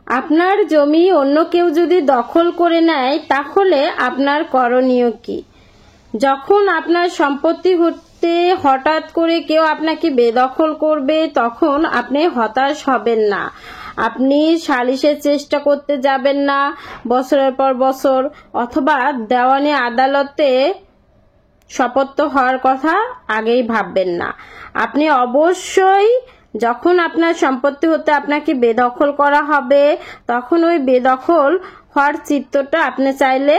আপনার জমি অন্য কেউ যদি দখল করে নেয় তাহলে আপনার করণীয় কি? যখন আপনার সম্পত্তি হতে হঠাৎ করে কেউ আপনাকে বেদখল করবে তখন আপনি হতাশ হবেন না। আপনি সালিশের চেষ্টা করতে যাবেন না বছরের পর বছর, অথবা দেওয়ানি আদালতে শপথ হওয়ার কথা আগেই ভাববেন না। আপনি অবশ্যই যখন আপনার সম্পত্তি হতে আপনাকে বেদখল করা হবে তখন ওই বেদখল হওয়ার চিত্রটা আপনি চাইলে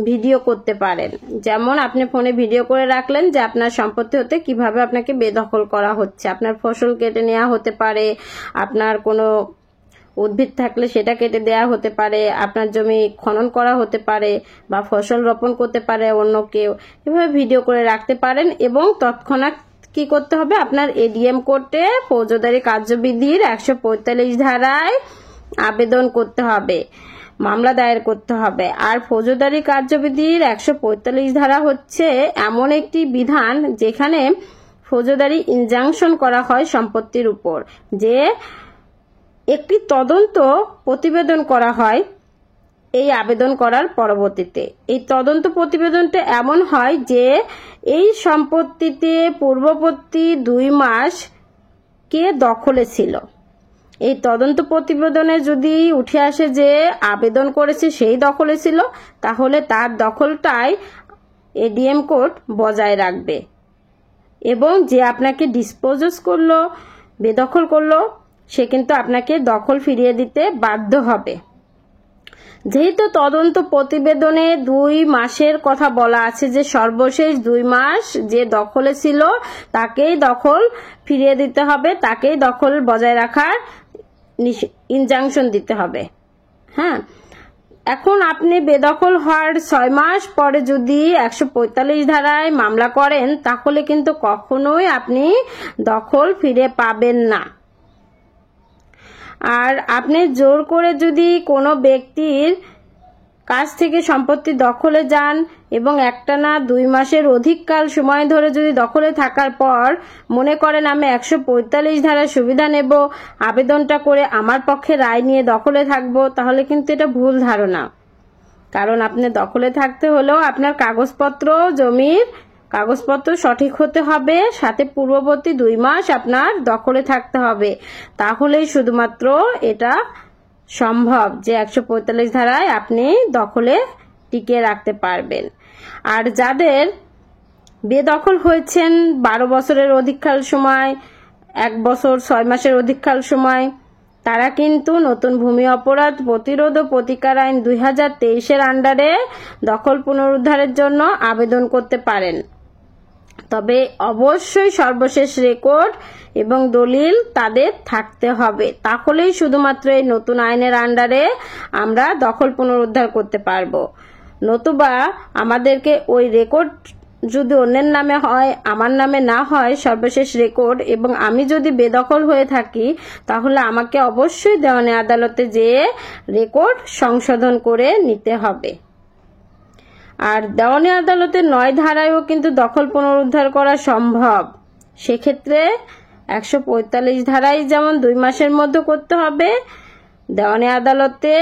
ভিডিও করতে পারেন। যেমন আপনি ফোনে ভিডিও করে রাখলেন যে আপনার সম্পত্তি হতে কিভাবে আপনাকে বেদখল করা হচ্ছে। আপনার ফসল কেটে নেওয়া হতে পারে, আপনার কোনো উদ্ভিদ থাকলে সেটা কেটে দেয়া হতে পারে, আপনার জমি খনন করা হতে পারে বা ফসল রোপণ করতে পারে অন্য কেউ। এভাবে ভিডিও করে রাখতে পারেন এবং তৎক্ষণাৎ কি করতে হবে, আপনার এডিএম কোর্টে ফৌজদারি কার্যবিধির 145 ধারায় আবেদন করতে হবে, মামলা দায়ের করতে হবে। আর ফৌজদারি কার্যবিধির 145 ধারা হচ্ছে এমন একটি বিধান যেখানে ফৌজদারি ইনজাংশন করা হয় সম্পত্তির উপর, যে একটি তদন্ত প্রতিবেদন করা হয় এই আবেদন করার পরবর্তীতে। এই তদন্ত প্রতিবেদনটা এমন হয় যে এই সম্পত্তিতে পূর্ববর্তী 2 মাস কে দখলে ছিল। এই তদন্ত প্রতিবেদনে যদি উঠে আসে যে আবেদন করেছে সেই দখলে ছিল, তাহলে তার দখলটাই এডিএম কোর্ট বজায় রাখবে এবং যে আপনাকে ডিসপোজেস করলো, বেদখল করলো, সে কিন্তু আপনাকে দখল ফিরিয়ে দিতে বাধ্য হবে। যেহেতু তদন্ত প্রতিবেদনে 2 মাসের কথা বলা আছে যে সর্বশেষ 2 মাস যে দখলে ছিল তাকেই দখল ফিরিয়ে দিতে হবে, তাকেই দখল বজায় রাখার ইনজাংশন দিতে হবে। হ্যাঁ, এখন আপনি বেদখল হওয়ার 6 মাস পরে যদি 145 ধারায় মামলা করেন তাহলে কিন্তু কখনোই আপনি দখল ফিরে পাবেন না। আর আপনি জোর করে যদি কোনো ব্যক্তির কাছ থেকে সম্পত্তি দখলে যান এবং একটানা 2 মাসের অধিককাল সময় ধরে যদি দখলে থাকার পর মনে করেন আমি 145 ধারার সুবিধা নেব, আবেদনটা করে আমার পক্ষে রায় নিয়ে দখলে থাকবো, তাহলে কিন্তু এটা ভুল ধারণা। কারণ আপনি দখলে থাকতে হলেও আপনার কাগজপত্র, জমির কাগজপত্র সঠিক হতে হবে, সাথে পূর্ববর্তী 2 মাস আপনার দখলে থাকতে হবে। তাহলেই শুধুমাত্র এটা সম্ভব যে 145 ধারায় আপনি দখলে টিকিয়ে রাখতে পারবেন। আর যাদের বেদখল হয়েছেন 12 বছরের অধিককাল সময়, 1 বছর 6 মাসের অধিককাল সময়, তারা কিন্তু নতুন ভূমি অপরাধ প্রতিরোধ ও প্রতিকার আইন 2023-এর আন্ডারে দখল পুনরুদ্ধারের জন্য আবেদন করতে পারেন। তবে অবশ্যই সর্বশেষ রেকর্ড এবং দলিল তাদের থাকতে হবে, তাহলেই শুধুমাত্র এই নতুন আইনের আন্ডারে আমরা দখল পুনরুদ্ধার করতে পারবো। নতুবা আমাদেরকে ওই রেকর্ড যদি অন্যের নামে হয়, আমার নামে না হয় সর্বশেষ রেকর্ড, এবং আমি যদি বেদখল হয়ে থাকি তাহলে আমাকে অবশ্যই দেওয়ানি আদালতে যেয়ে রেকর্ড সংশোধন করে নিতে হবে। আর দেওয়ানি আদালতের 9 ধারায়ও কিন্তু দখল পুনরুদ্ধার করা সম্ভব। সেক্ষেত্রে 145 ধারায় যেমন 2 মাসের মধ্যে করতে হবে, দেওয়ানি আদালতে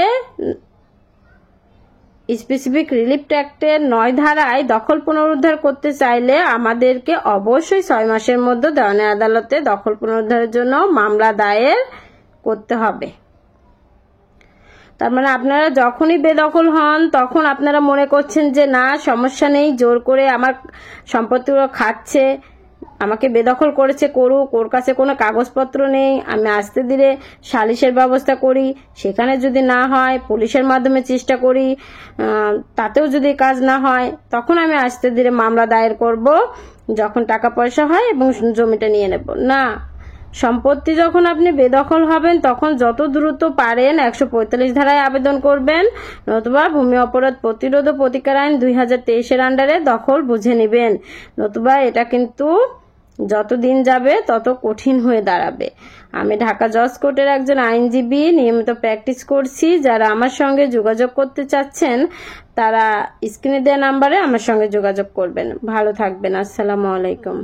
স্পেসিফিক রিলিফ অ্যাক্টের 9 ধারায় দখল পুনরুদ্ধার করতে চাইলে আমাদেরকে অবশ্যই 6 মাসের মধ্যে দেওয়ানি আদালতে দখল পুনরুদ্ধারের জন্য মামলা দায়ের করতে হবে। তার মানে আপনারা যখনই বেদখল হন তখন আপনারা মনে করছেন যে না সমস্যা নেই, জোর করে আমার সম্পত্তিগুলো খাচ্ছে, আমাকে বেদখল করেছে, করুক, ওর কাছে কোনো কাগজপত্র নেই, আমি আস্তে ধীরে সালিশের ব্যবস্থা করি, সেখানে যদি না হয় পুলিশের মাধ্যমে চেষ্টা করি, তাতেও যদি কাজ না হয় তখন আমি আস্তে ধীরে মামলা দায়ের করব যখন টাকা পয়সা হয় এবং জমিটা নিয়ে নেব। না, সম্পত্তি যখন আপনি বেদখল হবেন তখন যত দ্রুত পারেন 145 ধারায় আবেদন করবেন, নতুবা ভূমি অপরাধ প্রতিরোধ ও প্রতিকার আইন 2023-এর আন্ডারে দখল বুঝে নেবেন। নতুবা এটা কিন্তু যত দিন যাবে তত কঠিন হয়ে দাঁড়াবে। আমি ঢাকা জজ কোর্টের একজন আইনজীবী, নিয়মিত প্র্যাকটিস করছি। যারা আমার সঙ্গে যোগাযোগ করতে চাচ্ছেন তারা স্ক্রিনে দেওয়া নাম্বারে আমার সঙ্গে যোগাযোগ করবেন। ভালো থাকবেন। আসসালামু আলাইকুম।